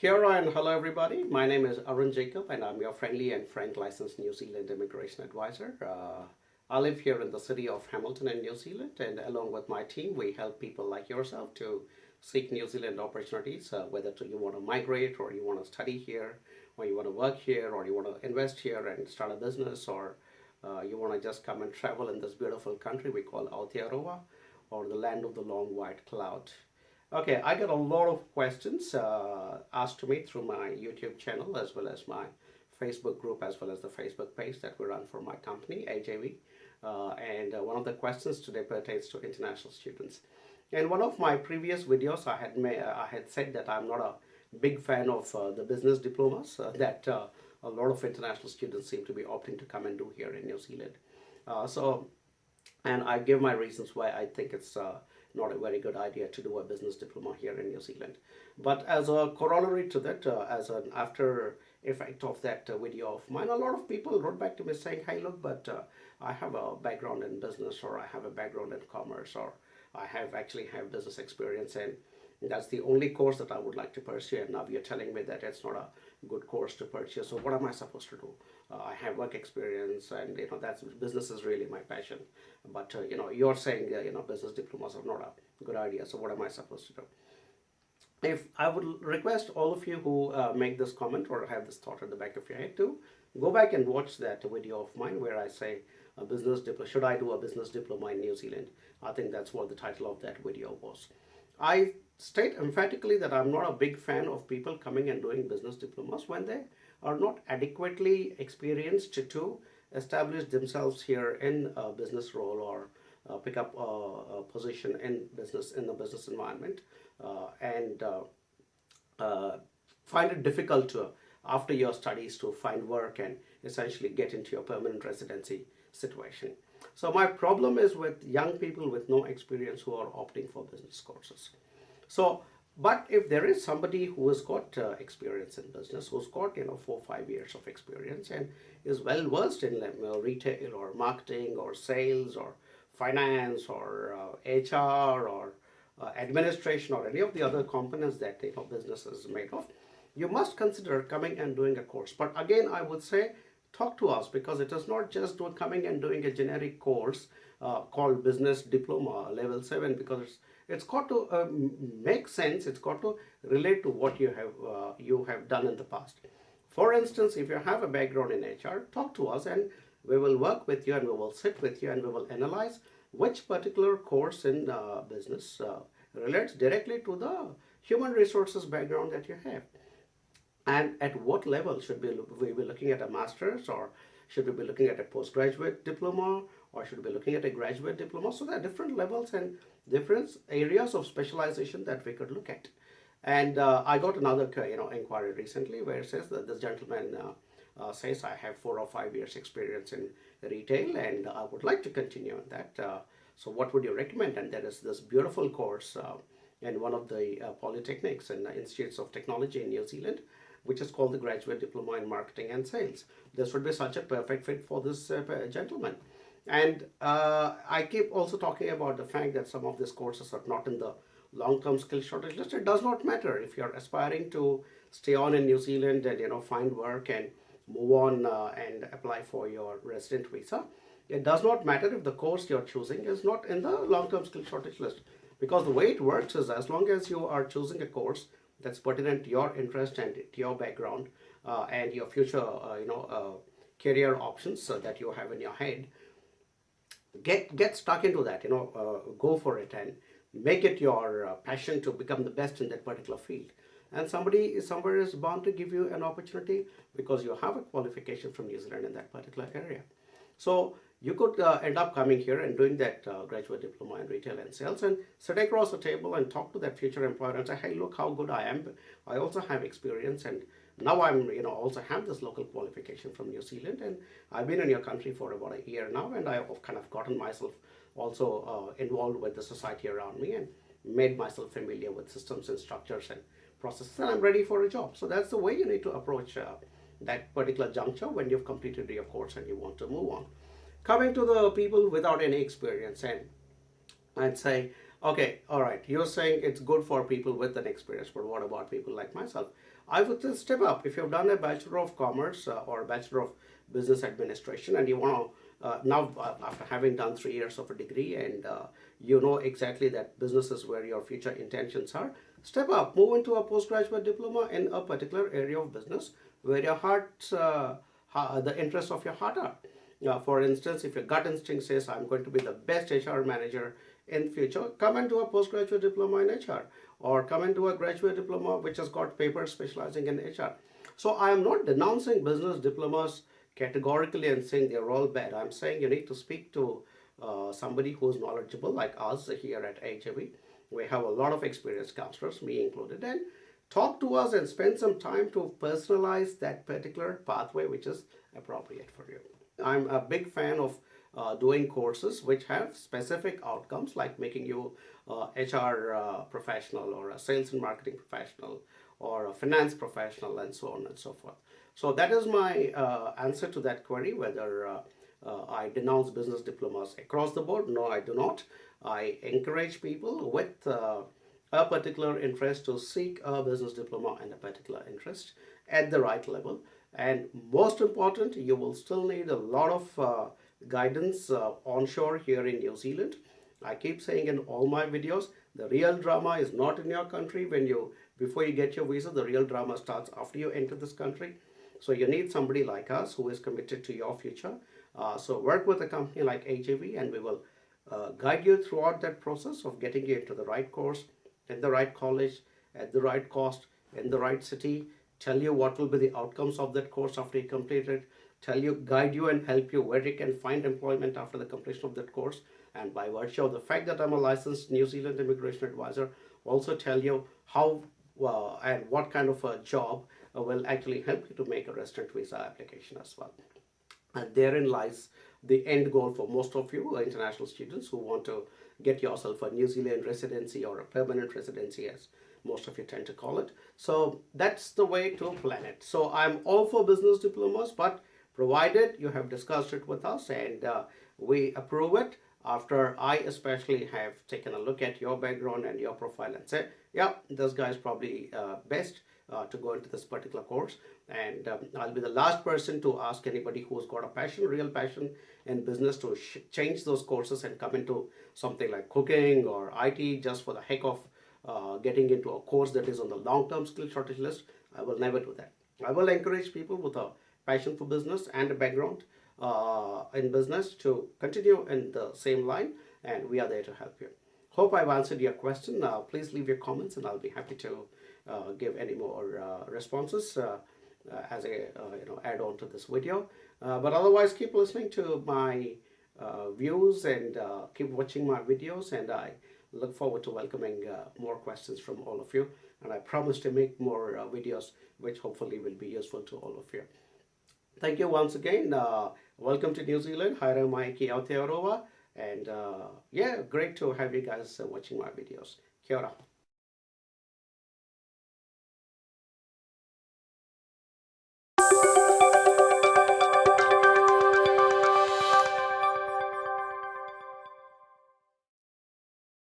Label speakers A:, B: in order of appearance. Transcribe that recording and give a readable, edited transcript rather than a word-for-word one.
A: Here and hello everybody. My name is Arun Jacob and I'm your friendly and frank licensed New Zealand immigration advisor. I live here in the city of Hamilton in New Zealand, and along with my team we help people like yourself to seek New Zealand opportunities, you want to migrate or you want to study here or you want to work here or you want to invest here and start a business, or you want to just come and travel in this beautiful country we call Aotearoa, or the land of the long white cloud. Okay, I get a lot of questions asked to me through my YouTube channel as well as my Facebook group as well as the Facebook page that we run for my company, AJV. And one of the questions today pertains to international students. In one of my previous videos, I had said that I'm not a big fan of the business diplomas that a lot of international students seem to be opting to come and do here in New Zealand. And I give my reasons why I think it's not a very good idea to do a business diploma here in New Zealand. But as a corollary to that, as an after effect of that video of mine, a lot of people wrote back to me saying, hey, look, but I have a background in business, or I have a background in commerce, or I actually have business experience, and that's the only course that I would like to pursue. And now you're telling me that it's not a good course to pursue. So what am I supposed to do? I have work experience, and that's business is really my passion. But you're saying business diplomas are not a good idea. So what am I supposed to do? If I would request all of you who make this comment or have this thought at the back of your head to go back and watch that video of mine where I say a business diploma. Should I do a business diploma in New Zealand? I think that's what the title of that video was. I state emphatically that I'm not a big fan of people coming and doing business diplomas when they are not adequately experienced to establish themselves here in a business role or pick up a position in the business environment, and find it difficult to, after your studies, to find work and essentially get into your permanent residency situation. So my problem is with young people with no experience who are opting for business courses. But if there is somebody who has got experience in business, who's got 4 or 5 years of experience and is well versed in retail or marketing or sales or finance or HR or administration or any of the other components that business is made of, you must consider coming and doing a course. But again, I would say talk to us, because it is not just coming and doing a generic course called business diploma level 7, because it's got to make sense. It's got to relate to what you have done in the past. For instance, if you have a background in HR, talk to us and we will work with you and we will sit with you and we will analyze which particular course in business relates directly to the human resources background that you have. And at what level should we be looking at a master's, or should we be looking at a postgraduate diploma, or should we be looking at a graduate diploma? So there are different levels and different areas of specialization that we could look at. And I got another inquiry recently where it says that this gentleman says, I have 4 or 5 years experience in retail and I would like to continue in that. So what would you recommend? And there is this beautiful course in one of the polytechnics and institutes of technology in New Zealand, which is called the Graduate Diploma in Marketing and Sales. This would be such a perfect fit for this gentleman. And I keep also talking about the fact that some of these courses are not in the long-term skill shortage list. It does not matter if you're aspiring to stay on in New Zealand and find work and move on and apply for your resident visa. It does not matter if the course you're choosing is not in the long-term skill shortage list, because the way it works is, as long as you are choosing a course that's pertinent to your interest and to your background and your future career options that you have in your head, get stuck into that, go for it and make it your passion to become the best in that particular field. And somebody somewhere is bound to give you an opportunity because you have a qualification from New Zealand in that particular area. So you could end up coming here and doing that graduate diploma in retail and sales and sit across the table and talk to that future employer and say, hey, look how good I am. I also have experience, and now I'm also have this local qualification from New Zealand, and I've been in your country for about a year now, and I've kind of gotten myself also involved with the society around me and made myself familiar with systems and structures and processes, and I'm ready for a job. So that's the way you need to approach that particular juncture when you've completed your course and you want to move on. Coming to the people without any experience, and say, okay, all right, you're saying it's good for people with an experience, but what about people like myself? I would say step up. If you've done a Bachelor of Commerce or a Bachelor of Business Administration, and you want to now, after having done 3 years of a degree, and you know exactly that business is where your future intentions are, step up, move into a postgraduate diploma in a particular area of business where your heart, the interests of your heart are. For instance, if your gut instinct says, I'm going to be the best HR manager in future, come and do a postgraduate diploma in HR, or come and do a graduate diploma which has got papers specializing in HR. So I am not denouncing business diplomas categorically and saying they're all bad. I'm saying you need to speak to somebody who's knowledgeable, like us here at HAV. We have a lot of experienced counselors, me included, and talk to us and spend some time to personalize that particular pathway which is appropriate for you. I'm a big fan of doing courses which have specific outcomes, like making you HR professional, or a sales and marketing professional, or a finance professional, and so on and so forth. So that is my answer to that query, whether I denounce business diplomas across the board. No, I do not. I encourage people with a particular interest to seek a business diploma and a particular interest at the right level. And most important, you will still need a lot of guidance onshore here in New Zealand. I keep saying in all my videos, the real drama is not in your country before you get your visa. The real drama starts after you enter this country. So you need somebody like us who is committed to your future. So work with a company like HAV, and we will guide you throughout that process of getting you into the right course, in the right college, at the right cost, in the right city, tell you what will be the outcomes of that course after you complete it, guide you and help you where you can find employment after the completion of that course. And by virtue of the fact that I'm a licensed New Zealand immigration advisor, also tell you how and what kind of a job will actually help you to make a resident visa application as well. And therein lies the end goal for most of you international students who want to get yourself a New Zealand residency, or a permanent residency, as most of you tend to call it. So that's the way to plan it. So I'm all for business diplomas, but provided you have discussed it with us and we approve it, after I especially have taken a look at your background and your profile and say, yeah, this guy is probably best to go into this particular course. And I'll be the last person to ask anybody who's got a passion, real passion in business, to change those courses and come into something like cooking or IT just for the heck of getting into a course that is on the long-term skill shortage list. I will never do that. I will encourage people with a passion for business and a background in business to continue in the same line, and we are there to help you. Hope I've answered your question. Please leave your comments, and I'll be happy to give any more responses as a add on to this video. But otherwise, keep listening to my views and keep watching my videos, and I look forward to welcoming more questions from all of you. And I promise to make more videos which hopefully will be useful to all of you. Thank you once again. Welcome to New Zealand. Haere mai ki Aotearoa. And yeah, great to have you guys watching my videos. Kia ora.